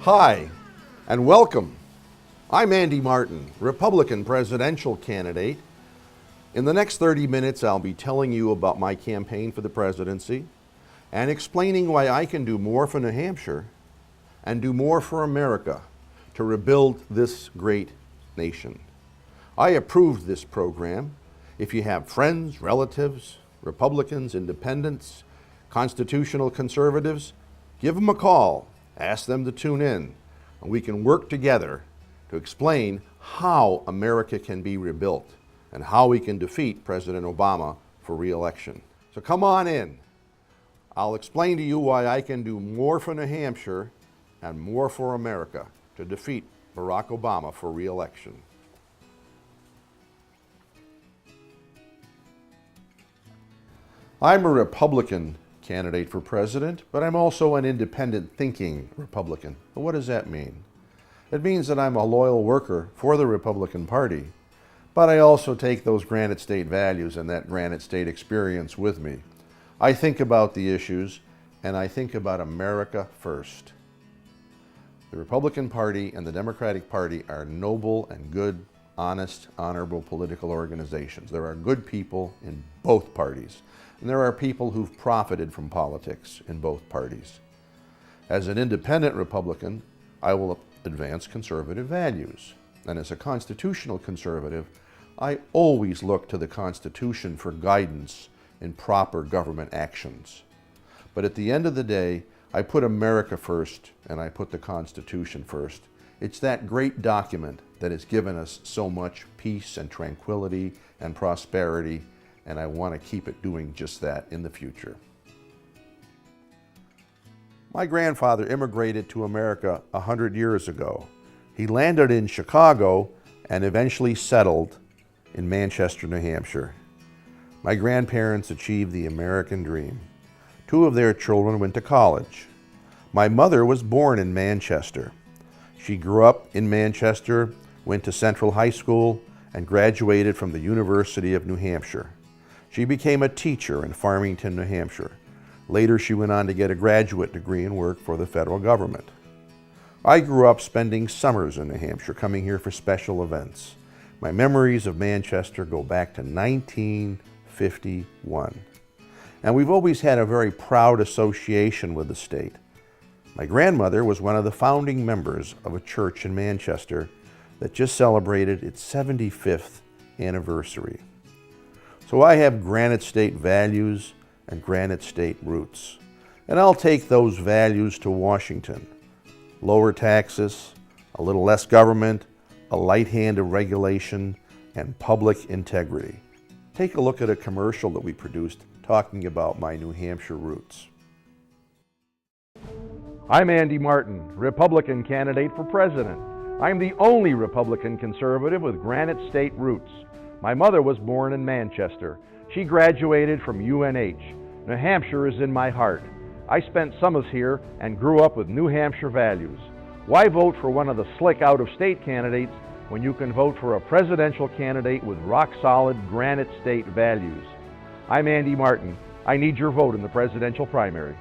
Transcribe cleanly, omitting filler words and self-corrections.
Hi, and welcome. I'm Andy Martin, Republican presidential candidate. In the next 30 minutes, I'll be telling you about my campaign for the presidency and explaining why I can do more for New Hampshire and do more for America to rebuild this great nation. I approved this program. If you have friends, relatives, Republicans, independents, constitutional conservatives, give them a call. Ask them to tune in, and we can work together to explain how America can be rebuilt and how we can defeat President Obama for re-election. So come on in. I'll explain to you why I can do more for New Hampshire and more for America to defeat Barack Obama for re-election. I'm a Republican candidate for president, but I'm also an independent thinking Republican. But what does that mean? It means that I'm a loyal worker for the Republican Party, but I also take those Granite State values and that Granite State experience with me. I think about the issues, and I think about America first. The Republican Party and the Democratic Party are noble and good, honest, honorable political organizations. There are good people in both parties. And there are people who've profited from politics in both parties. As an independent Republican, I will advance conservative values. And as a constitutional conservative, I always look to the Constitution for guidance in proper government actions. But at the end of the day, I put America first and I put the Constitution first. It's that great document that has given us so much peace and tranquility and prosperity, and I want to keep it doing just that in the future. My grandfather immigrated to America 100 years ago. He landed in Chicago and eventually settled in Manchester, New Hampshire. My grandparents achieved the American dream. 2 of their children went to college. My mother was born in Manchester. She grew up in Manchester, went to Central High School, and graduated from the University of New Hampshire. She became a teacher in Farmington, New Hampshire. Later, she went on to get a graduate degree and work for the federal government. I grew up spending summers in New Hampshire, coming here for special events. My memories of Manchester go back to 1951. And we've always had a very proud association with the state. My grandmother was one of the founding members of a church in Manchester that just celebrated its 75th anniversary. So I have Granite State values and Granite State roots. And I'll take those values to Washington. Lower taxes, a little less government, a light hand of regulation, and public integrity. Take a look at a commercial that we produced talking about my New Hampshire roots. I'm Andy Martin, Republican candidate for president. I'm the only Republican conservative with Granite State roots. My mother was born in Manchester. She graduated from UNH. New Hampshire is in my heart. I spent summers here and grew up with New Hampshire values. Why vote for one of the slick out-of-state candidates when you can vote for a presidential candidate with rock-solid Granite State values? I'm Andy Martin. I need your vote in the presidential primary.